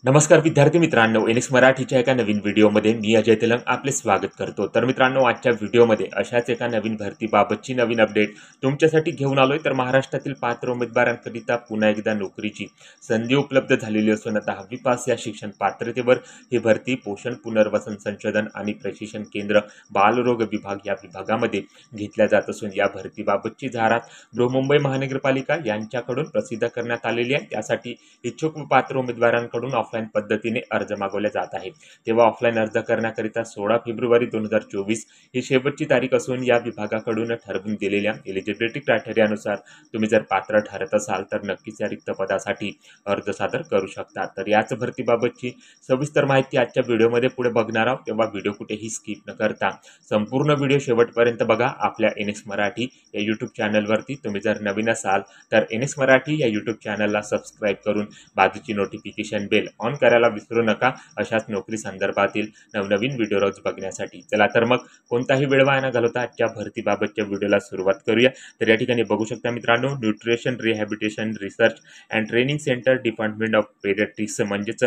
नमस्कार विद्यार्थी मित्रांनो, एनएक्स मराठीच्या एका नवीन व्हिडिओमध्ये मी अजय तेलंग आपले स्वागत करतो। तर मित्रांनो, आजच्या व्हिडिओमध्ये अशाच एका नवीन भरतीबाबतची नवीन अपडेट तुमच्यासाठी घेऊन आलोय। तर महाराष्ट्रातील पात्र उमेदवारांकरिता पुन्हा एकदा नोकरीची संधी उपलब्ध झालेली असून 10वी पास या शिक्षण पात्रतेवर ही भरती पोषण पुनर्वसन संशोधन आणि प्रशिक्षण केंद्र बालरोग विभाग या विभागामध्ये घेतल्या जात असून या भरतीबाबतची जाहिरात बृहन्मुंबई महानगरपालिका यांच्याकडून प्रसिद्ध करण्यात आलेली आहे। त्यासाठी इच्छुक व पात्र उमेदवारांकडून ऑफलाईन पद्धतीने अर्ज मागवले जात आहे। तेव्हा ऑफलाईन अर्ज करण्याकरिता 16 फेब्रुवारी 2024 ही शेवटची तारीख असून या विभागाकडून ठरवून दिलेल्या एलिजिबिलिटी क्रायटेरियानुसार तुम्ही जर पात्र ठरत असाल तर नक्कीच या रिक्त पदासाठी अर्ज सादर करू शकता। तर याच भरतीबाबतची सविस्तर माहिती आजच्या व्हिडिओमध्ये पुढे बघणार आहोत, तेव्हा व्हिडिओ कुठेही स्किप न करता संपूर्ण व्हिडिओ शेवटपर्यंत बघा। आपल्या एनएक्स मराठी या यूट्यूब चॅनलवरती तुम्ही जर नवीन असाल तर एनएक्स मराठी या यूट्यूब चॅनलला सबस्क्राईब करून बाजूची नोटिफिकेशन बेल ऑन करायला विसरू नका, अशाच नोकरी संदर्भातील नवनवीन व्हिडिओ रोज बघण्यासाठी। चला तर मग कोणताही वेळ वाया न घालवता आजच्या भरतीबाबतच्या व्हिडिओला सुरुवात करूया। तर या ठिकाणी बघू शकता मित्रांनो, nutrition rehabilitation research and training centre department of paediatrics म्हणजेच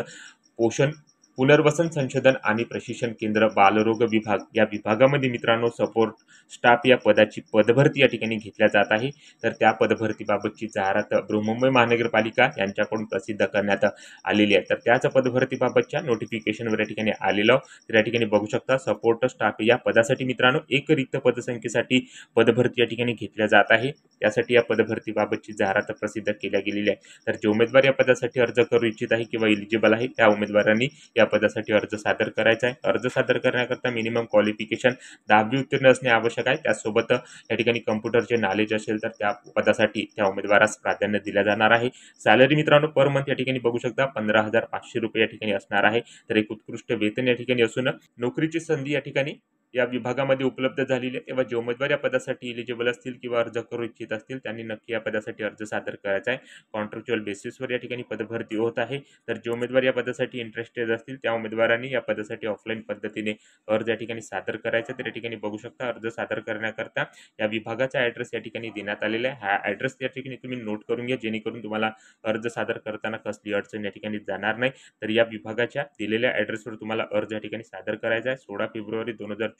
पोषण पुनर्वसन संशोधन आणि प्रशिक्षण केंद्र बालरोग विभाग या विभागामध्ये मित्रांनो सपोर्ट स्टाफ या पदाची पदभरती या ठिकाणी घेतल्या जात आहे। तर त्या पदभरतीबाबतची जाहिरात बृहन्मुंबई महानगरपालिका यांच्याकडून प्रसिद्ध करण्यात आलेली आहे। तर त्याच पदभरतीबाबतच्या नोटिफिकेशनवर या ठिकाणी आलेलं, तर या ठिकाणी बघू शकता सपोर्ट स्टाफ या पदासाठी मित्रांनो एक रिक्त पदसंख्येसाठी पदभरती या ठिकाणी घेतल्या जात आहे। त्यासाठी या पदभरतीबाबतची जाहिरात प्रसिद्ध केल्या गेलेली आहे। तर जे उमेदवार या पदासाठी अर्ज करू इच्छित आहे किंवा एलिजिबल आहे त्या उमेदवारांनी या पदासाठी अर्ज सादर करायचा आहे। अर्ज सादर करण्याकरता मिनिमम क्वालिफिकेशन 10वी उत्तीर्ण असणे आवश्यक आहे। त्यासोबत या ठिकाणी कम्प्युटरचे नॉलेज असेल तर त्या पदासाठी त्या उमेदवारास प्राधान्य दिलं जाणार आहे। सॅलरी मित्रांनो पर मंथ या ठिकाणी बघू शकता 15,500 रुपये या ठिकाणी असणार आहे। तर एक उत्कृष्ट वेतन या ठिकाणी असून नोकरीची संधी या ठिकाणी या विभागामध्ये उपलब्ध झालेली आहे। तेव्हा जे उमेदवार या पदासाठी एलिजिबल असतील किंवा अर्ज करू इच्छित असतील त्यांनी नक्की या पदासाठी अर्ज सादर करायचा आहे। कॉन्ट्रॅक्च्युअल बेसिसवर या ठिकाणी पदभरती होत आहे। तर जे उमेदवार या पदासाठी इंटरेस्टेड असतील त्या उमेदवारांनी या पदासाठी ऑफलाईन पद्धतीने अर्ज या ठिकाणी सादर करायचा। तर या ठिकाणी बघू शकता अर्ज सादर करण्याकरता या विभागाचा ॲड्रेस या ठिकाणी देण्यात आलेला आहे। हा ॲड्रेस या ठिकाणी तुम्ही नोट करून घ्या, जेणेकरून तुम्हाला अर्ज सादर करताना कसली अडचण या ठिकाणी जाणार नाही। तर या विभागाच्या दिलेल्या ॲड्रेसवर तुम्हाला अर्ज या ठिकाणी सादर करायचा आहे। 16 फेब्रुवारी 2024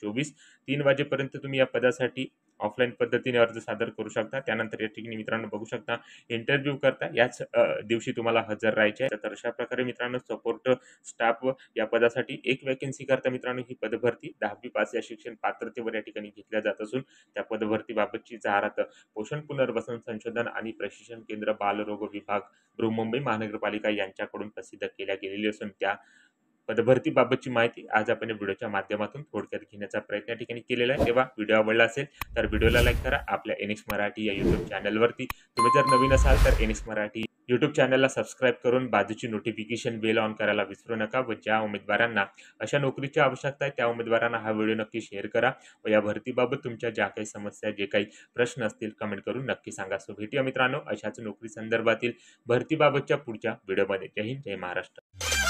3 वाजेपर्यंत तुम्ही या पदासाठी ऑफलाईन पद्धतीने अर्ज सादर करू शकता। त्यानंतर या ठिकाणी मित्रांनो बघू शकता इंटरव्ह्यू करता याच दिवशी तुम्हाला हजर राहायचे आहे। तर अशा प्रकारे मित्रांनो सपोर्ट स्टाफ या पदासाठी एक वॅकन्सी करता मित्रांनो ही पदभरती 10वी पास या शिक्षण पात्रतेवर या ठिकाणी घेतल्या जात असून त्या पदभरतीबाबतची जाहिरात पोषण पुनर्वसन संशोधन आणि प्रशिक्षण केंद्र बालरोग विभाग बृहन्मुंबई महानगरपालिका यांच्याकडून प्रसिद्ध केल्या गेलेली असून त्या पदभरतीबाबतची माहिती आज आपण या व्हिडिओच्या माध्यमातून थोडक्यात घेण्याचा प्रयत्न या ठिकाणी केलेला आहे। तेव्हा व्हिडिओ आवडला असेल तर व्हिडिओला लाईक करा। आपल्या एनएक्स मराठी या यूट्यूब चॅनलवरती तुम्ही जर नवीन असाल तर एनएक्स मराठी यूट्यूब चॅनलला सबस्क्राईब करून बाजूची नोटिफिकेशन बेल ऑन करायला विसरू नका। व ज्या उमेदवारांना अशा नोकरीची आवश्यकता आहे त्या उमेदवारांना हा व्हिडिओ नक्की शेअर करा व या भरतीबाबत तुमच्या ज्या काही समस्या जे काही प्रश्न असतील कमेंट करून नक्की सांगा। सो भेटूया मित्रांनो अशाच नोकरी संदर्भातील भरतीबाबतच्या पुढच्या व्हिडिओमध्ये। जय हिंद, जय महाराष्ट्र।